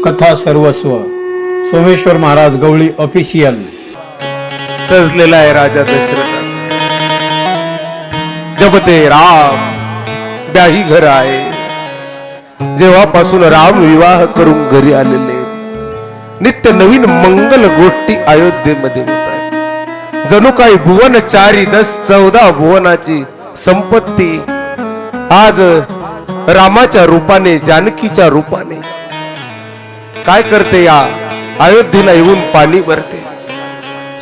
कथा सर्वस्व सोमेश्वर महाराज गवळी ऑफिशियल सजलेला आहे राजा दशरथाचा. जब ते राम ब्याही घर आहे, जेव्हापासून राम विवाह करून घरी आलेले नित्य नवीन मंगल गोष्टी अयोध्येमध्ये होत आहेत. जणू काही भुवन चारी 10-14 भुवनाची संपत्ती आज रामाच्या रूपाने, जानकीच्या रूपाने काय करते, या अयोध्येला येऊन पाणी भरते.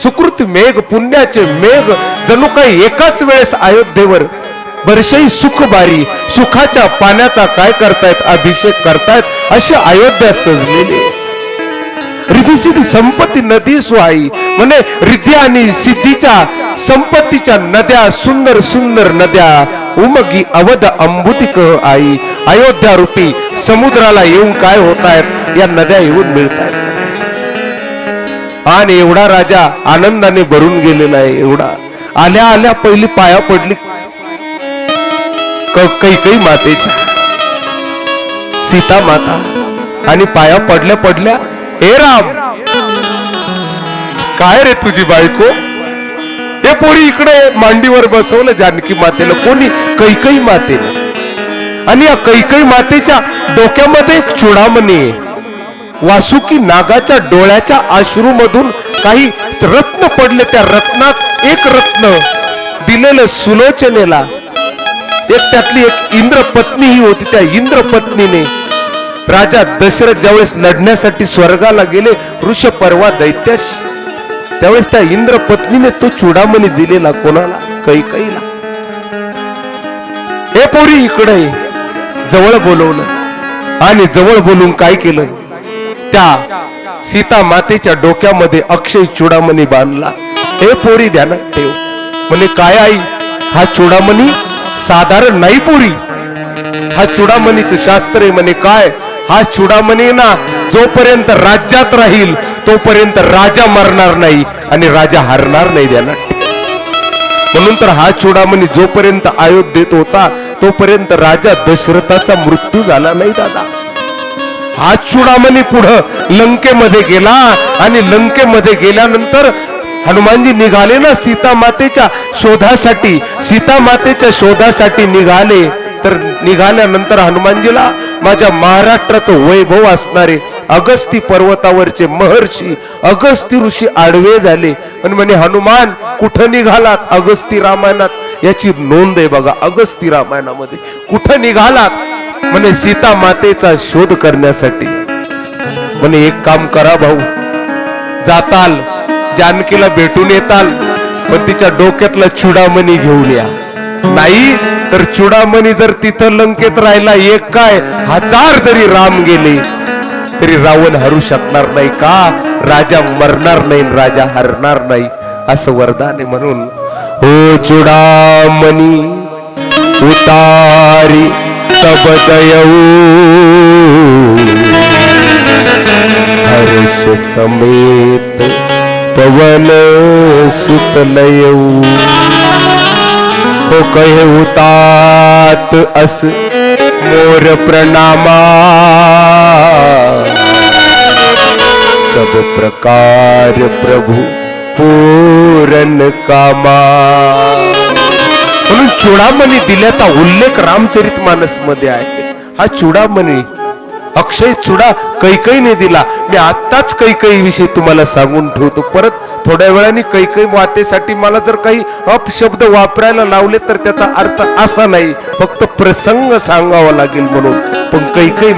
सुकृत मेघ, पुण्याचे मेघ जणू काही एकाच वेळेस अयोध्येवर वर्षही सुख बारी, सुखाच्या पाण्याचा काय करतायत, अभिषेक करतायत. अशी अयोध्या सजलेली आहे. रिद्धी सिद्धी संपत्ती नदी सुहाई, म्हणजे रिद्धी आणि सिद्धीच्या संपत्तीच्या नद्या, सुंदर सुंदर नद्या उमगी अवध अंबुतिक आई. अयोध्या रूपी समुद्राला येऊन काय होत आहेत, या नद्या येऊन मिळत आहेत. आणि एवढा राजा आनंदाने भरून गेलेला आहे. एवढा आल्या आल्या पहिली पाया पडली कैकेयी मातेची, सीता माता. आणि पाया पडल्या पडल्या, हे राम, काय रे तुझी बायको? हे पोरी इकडे मांडीवर बसवलं जानकी मातेला. कोणी? कैकेयी मातेने. आणि या कैकेयी मातेच्या डोक्यामध्ये एक चूडामणी आहे. वासुकी नागाच्या डोळ्याच्या अश्रूमधून काही रत्न पडले. त्या रत्नात एक रत्न दिलेलं सुलोचनेला. एक त्यातली एक इंद्रपत्नी ही होती. त्या इंद्रपत्नीने राजा दशरथ ज्यावेळेस लढण्यासाठी स्वर्गाला गेले ऋषपर्वा दैत्याशी, त्यावेळेस त्या इंद्रपत्नीने तो चूडामणी दिलेला. कोणाला? कैकेयीला. हे पोरी इकडे जवळ बोलवलं. आणि जवळ बोलून काय केलं, त्या सीता मातेच्या डोक्यामध्ये अक्षय चूडामणी बांधला. हे पोरी ध्यानात ठेव. म्हणे काय आई, हा चूडामणी साधारण नाही पोरी, हा चूडामणीचं शास्त्र आहे. म्हणे काय? हा चूडामणी ना जोपर्यंत राज्यात राहील तोपर्यंत राजा मरणार नाही आणि राजा हरणार नाही. ध्यानात. म्हणून तर हा चूडामणी जोपर्यंत अयोध्येत होता तोपर्यंत राजा दशरथाचा मृत्यू झाला नाही दादा. हा चूडामणी पुढं लंकेमध्ये गेला. आणि लंकेमध्ये गेल्यानंतर हनुमानजी निघाले ना सीता मातेच्या शोधासाठी. सीता मातेच्या शोधासाठी निघाले. तर निघाल्यानंतर हनुमानजीला माझ्या महाराष्ट्राचं वैभव असणारे अगस्ती पर्वतावरचे महर्षी अगस्ती ऋषी आडवे झाले. आणि म्हणे हनुमान कुठं निघालात? अगस्ती रामायणात याची नोंद आहे बघा. अगस्ती रामायणामध्ये कुठं निघालात? म्हणे सीता मातेचा शोध करण्यासाठी. म्हणे एक काम करा भाऊ, जाताल जानकीला भेटून येताल, पण तिच्या डोक्यातला चूडामणी घेऊन या. नाही तर चूडामणी जर तिथं लंकेत राहिला, एक काय 1000 जरी राम गेले तरी रावण हरू शकणार नाही. का? राजा मरणार नाही, राजा हरणार नाही, असं वरदान आहे. म्हणून हो चूडामणी उतारी तब दयऊ, हर्ष समेत पवन सुतलयऊ. हो कहे उतात अस मोर प्रणामा, सब प्रकार प्रभु पूरन कामा. म्हणून चूडामणी दिल्याचा उल्लेख रामचरितमानस मध्ये आहे. हा चूडामणी अक्षय चूडा कैकेयीने दिला. मी आत्ताच कैकेयी विषयी तुम्हाला सांगून ठेवतो. परत थोड्या वेळाने कैकेयी वाटेसाठी मला जर काही अपशब्द वापरायला लावले तर त्याचा अर्थ असा नाही, फक्त प्रसंग सांगावा लागेल म्हणून. पण कैकेयी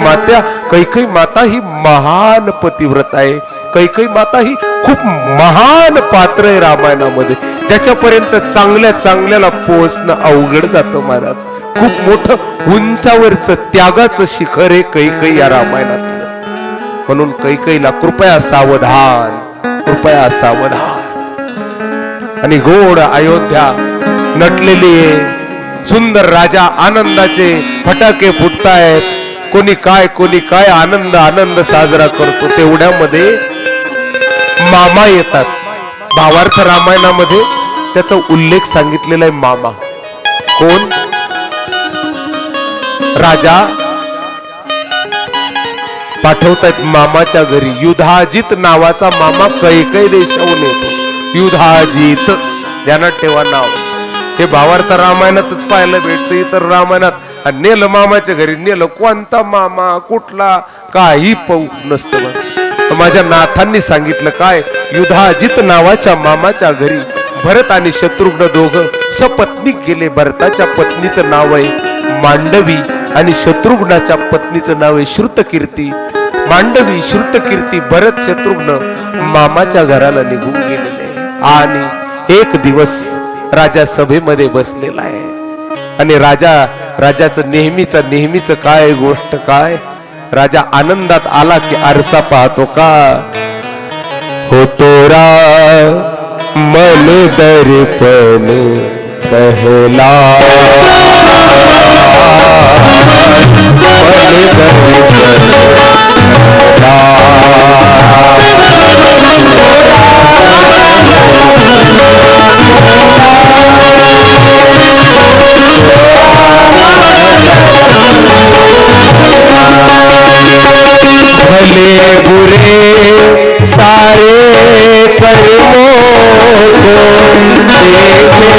माता ही महान पतिव्रत आहे. कैकेयी माता ही खूप महान पात्र आहे रामायणामध्ये, ज्याच्यापर्यंत चांगल्या चांगल्याला पोहोचणं अवघड जातं महाराज. खूप मोठं उंचावरचं त्यागाचं शिखर आहे कैकेयी या रामायणातलं. म्हणून कैकेयीला कृपया सावधान, कृपया सावधान. आणि गोड अयोध्या नटलेली आहे. सुंदर राजा आनंदाचे फटाके फुटतायत. कोणी काय आनंद आनंद साजरा करतो. तेवढ्यामध्ये मामा येतात. भावार्थ रामायणामध्ये त्याचा उल्लेख सांगितलेला आहे. मामा कोण? राजा पाठवतायत मामाच्या घरी. युधाजित नावाचा मामा कैकई देशाहून येतो. युधाजित, ध्यानात ठेवा नाव. हे भावार्थ रामायणातच पाहायला भेटतं. इतर रामायणात नेलं मामाच्या घरी, नेलं कोणता मामा कुठला काही पाहू नसतं. माझ्या नाथांनी सांगितलं काय, युधाजित नावाच्या मामाच्या घरी भरत आणि शत्रुघ्न दोघं सपत्नीक गेले. भरताच्या पत्नीचं नाव आहे मांडवी आणि शत्रुघ्नाच्या पत्नीचं नाव आहे श्रुतकीर्ती. मांडवी श्रुतकीर्ती भरत शत्रुघ्न मामाच्या घराला निघून गेलेले. आणि एक दिवस राजा सभेमध्ये बसलेला आहे आणि राजाचं नेहमीच काय गोष्ट काय, राजा आनंदात आला की आरसा पाहतो का, होतो मन दर्पण कहला, मन दर्पण भले बुरे सारे कर्मों को देखे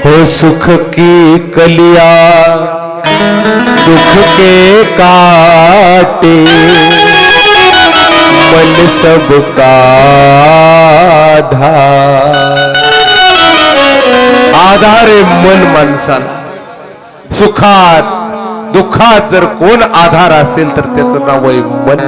और सुख की कलिया दुख के काटे, मन सबका आधार आहे मन माणसाला. सुखात दुःखात जर कोण आधार असेल तर त्याचं नाव आहे मन.